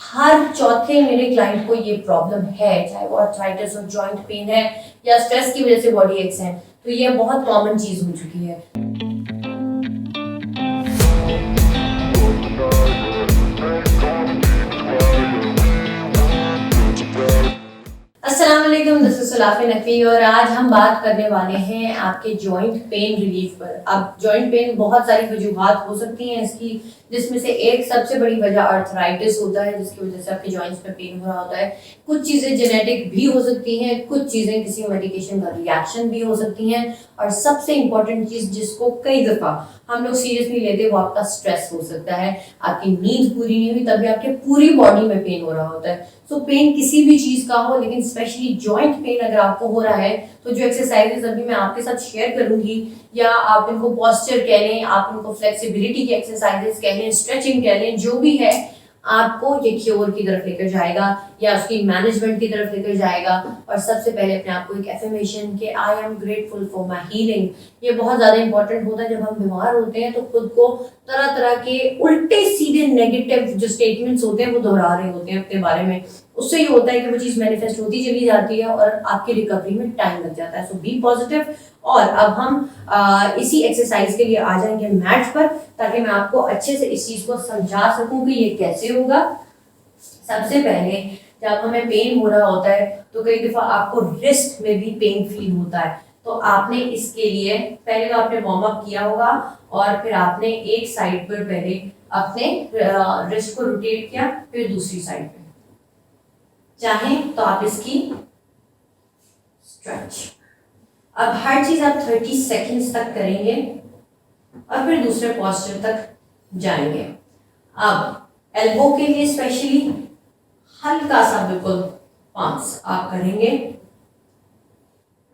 हर चौथे मेरे क्लाइंट को ये प्रॉब्लम है, चाहे वो आर्थराइटिस हो, जॉइंट पेन है या स्ट्रेस की वजह से बॉडी एक्स है। तो ये बहुत कॉमन चीज हो चुकी है। अस्सलाम वालेकुम, दिस इज सलाफी नकवी और आज हम बात करने वाले हैं आपके जॉइंट पेन रिलीफ पर। अब जॉइंट पेन बहुत सारी वजूहात हो सकती हैं इसकी, जिसमें से एक सबसे बड़ी वजह आर्थराइटिस होता है, जिसकी वजह से आपके जॉइंट्स में पेन हो रहा होता है। कुछ चीज़ें जेनेटिक भी हो सकती हैं, कुछ चीज़ें किसी मेडिकेशन का रिएक्शन भी हो सकती हैं, और सबसे इम्पॉर्टेंट चीज़ जिसको कई दफ़ा हम लोग सीरियसली लेते वो आपका स्ट्रेस हो सकता है। आपकी नींद पूरी नहीं हुई तभी आपके पूरी बॉडी में पेन हो रहा होता है। सो पेन किसी भी चीज़ का हो, लेकिन स्पेशली जॉइंट पेन अगर आपको हो रहा है तो जो एक्सरसाइजेस अभी मैं आपके साथ शेयर करूंगी, या आप इनको पोस्चर कह लें, आप इनको फ्लेक्सिबिलिटी की एक्सरसाइजेस कह लें, स्ट्रेचिंग कह लें, जो भी है, आपको ये क्योर की तरफ लेकर जाएगा या उसकी मैनेजमेंट की तरफ लेकर जाएगा। और सबसे पहले अपने आप को एक एफर्मेशन के आई am grateful for my healing, ये बहुत ज़्यादा इंपॉर्टेंट होता है। जब हम बीमार होते हैं तो खुद को तरह तरह के उल्टे सीधे नेगेटिव जो स्टेटमेंट्स होते हैं वो दोहरा रहे होते हैं अपने बारे में। उससे ये होता है कि वो चीज़ मैनिफेस्ट होती चली जाती है और आपकी रिकवरी में टाइम लग जाता है। सो बी पॉजिटिव। और अब हम इसी एक्सरसाइज के लिए आ जाएंगे मैट पर, ताकि मैं आपको अच्छे से इस चीज़ को समझा सकूं कि ये कैसे होगा। सबसे पहले जब हमें पेन हो रहा होता है तो कई दफ़ा आपको रिस्ट में भी पेन फील होता है। तो आपने इसके लिए पहले तो आपने वार्म अप किया होगा और फिर आपने एक साइड पर पहले अपने रिस्ट को रोटेट किया, फिर दूसरी साइड पे चाहें तो आप इसकी स्ट्रेच। अब हर चीज आप 30 सेकेंड्स तक करेंगे और फिर दूसरे पोस्चर तक जाएंगे। अब एल्बो के लिए स्पेशली हल्का सा बिल्कुल पांच आप करेंगे,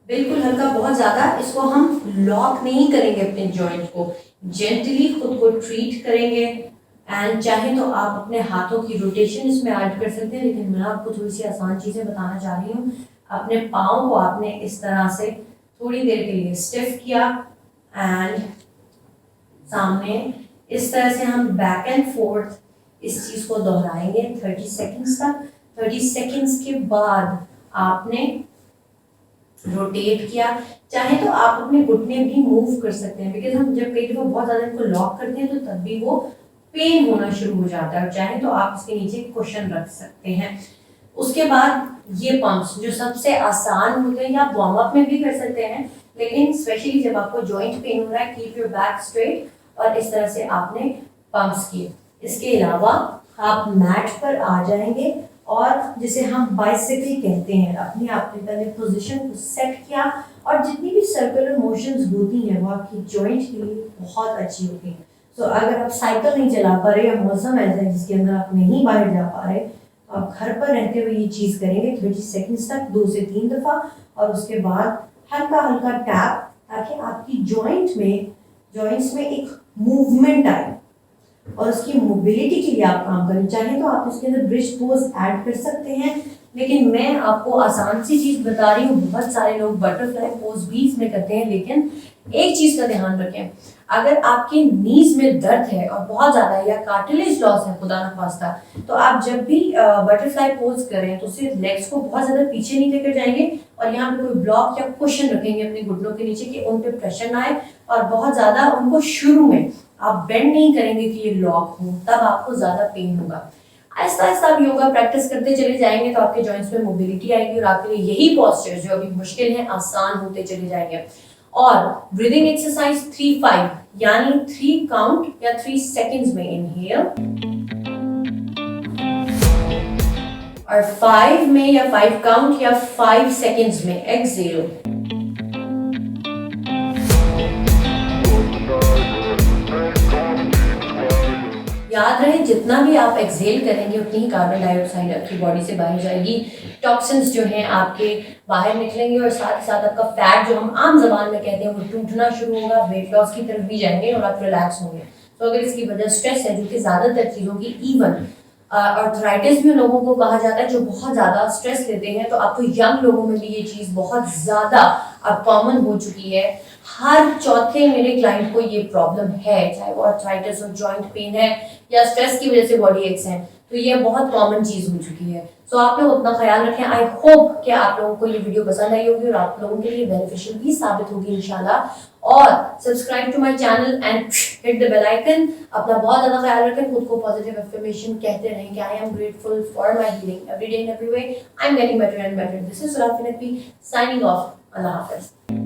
बिल्कुल हल्का, बहुत ज्यादा इसको हम लॉक नहीं करेंगे अपने जॉइंट को, जेंटली खुद को ट्रीट करेंगे। एंड चाहे तो आप अपने हाथों की रोटेशन इसमें ऐड कर सकते हैं, लेकिन मैं आपको थोड़ी सी आसान चीजें बताना चाह रही हूँ। अपने पाँव को आपने इस तरह से थोड़ी देर के लिए स्टिफ किया एंड सामने इस तरह से हम बैक एंड फोर्थ इस चीज को दोहराएंगे 30 सेकेंड्स तक। 30 सेकेंड्स के बाद आपने रोटेट किया। चाहे तो आप अपने घुटने भी मूव कर सकते हैं, बिकॉज हम जब कई दफा बहुत ज्यादा इनको लॉक करते हैं तो तब भी वो पेन होना शुरू हो जाता है। और चाहे तो आप इसके नीचे कुशन रख सकते हैं। उसके बाद ये पंप्स जो सबसे आसान होते हैं, या आप वार्म अप में भी कर सकते हैं, लेकिन स्पेशली जब आपको जॉइंट पेन हो रहा है, कीप योर बैक स्ट्रेट और इस तरह से आपने पंप्स किए। इसके अलावा आप मैट पर आ जाएंगे और जिसे हम बाइसिकल कहते हैं, अपने आपने पहले पोजीशन को सेट किया और जितनी भी सर्कुलर मोशंस होती हैं वो आपकी जॉइंट के लिए बहुत अच्छी होती हैं। तो अगर आप साइकिल नहीं चला पा रहे या मौसम ऐसा है जिसके अंदर आप नहीं बाहर जा पा रहे, तो आप घर पर रहते हुए ये चीज़ करेंगे 30 सेकेंड्स तक 2 से 3 दफ़ा, और उसके बाद हल्का हल्का टैप, ताकि आपकी जॉइंट्स में एक मूवमेंट आए और उसकी मोबिलिटी के लिए आप काम करें। चाहे तो आप इसके अंदर ब्रिज पोज ऐड कर सकते हैं, लेकिन मैं आपको आसान सी चीज़ बता रही हूँ। बहुत सारे लोग बटरफ्लाई पोज भी इसमें करते हैं, लेकिन एक चीज़ का ध्यान रखें, अगर आपके नीज में दर्द है और बहुत ज़्यादा या कार्टिलेज लॉस है खुदा न खास्ता, तो आप जब भी बटरफ्लाई पोज करें तो सिर्फ लेग्स को बहुत ज़्यादा पीछे नहीं लेकर जाएंगे और यहाँ पे कोई ब्लॉक या कुशन रखेंगे अपने घुटनों के नीचे कि उन पे प्रेशर ना आए, और बहुत ज़्यादा उनको शुरू में आप बेंड नहीं करेंगे कि ये लॉक हो, तब आपको ज़्यादा पेन होगा। आहिस्ता आहिस्ता आप योगा प्रैक्टिस करते चले जाएंगे तो आपके जॉइंट्स में मोबिलिटी आएगी और आपके लिए यही पोस्चर जो अभी मुश्किल है आसान होते चले जाएंगे। और ब्रीदिंग एक्सरसाइज 3-5 यानी 3 काउंट या 3 सेकेंड्स में इनहेल और 5 में या 5 काउंट या 5 सेकेंड्स में एक्सहेल। याद रहे, जितना भी आप एक्सहेल करेंगे उतनी ही कार्बन डाइऑक्साइड आपकी बॉडी से बाहर जाएगी, टॉक्सिन्स जो हैं आपके बाहर निकलेंगे और साथ ही साथ आपका फैट जो हम आम जबान में कहते हैं वो टूटना शुरू होगा, वेट लॉस की तरफ भी जाएंगे और आप रिलैक्स होंगे। तो अगर इसकी वजह स्ट्रेस है, जो कि ज़्यादातर चीज़ों की, इवन आर्थराइटिस भी लोगों को कहा जाता है जो बहुत ज़्यादा स्ट्रेस लेते हैं, तो आपको यंग लोगों में भी ये चीज़ बहुत ज़्यादा अब कॉमन हो चुकी है। हर चौथे मेरे क्लाइंट को ये प्रॉब्लम है, चाहे वो आर्थराइटिस हो, जॉइंट पेन है या स्ट्रेस की वजह से बॉडी एक्स है। तो ये बहुत कॉमन चीज हो चुकी है। सो आप लोग अपना ख्याल रखें। आई होप कि आप लोगों को ये वीडियो पसंद आई होगी और आप लोगों के लिए बेनिफिशियल भी साबित होगी इंशाल्लाह। और subscribe to my channel and hit the bell icon. अपना बहुत ज्यादा ख्याल रखें, खुद को पॉजिटिव अफर्मेशन कहते रहें कि I am grateful for my healing every day in every way, I am getting better and better. This is Surafi Naqvi signing off. अल्लाह हाफिज।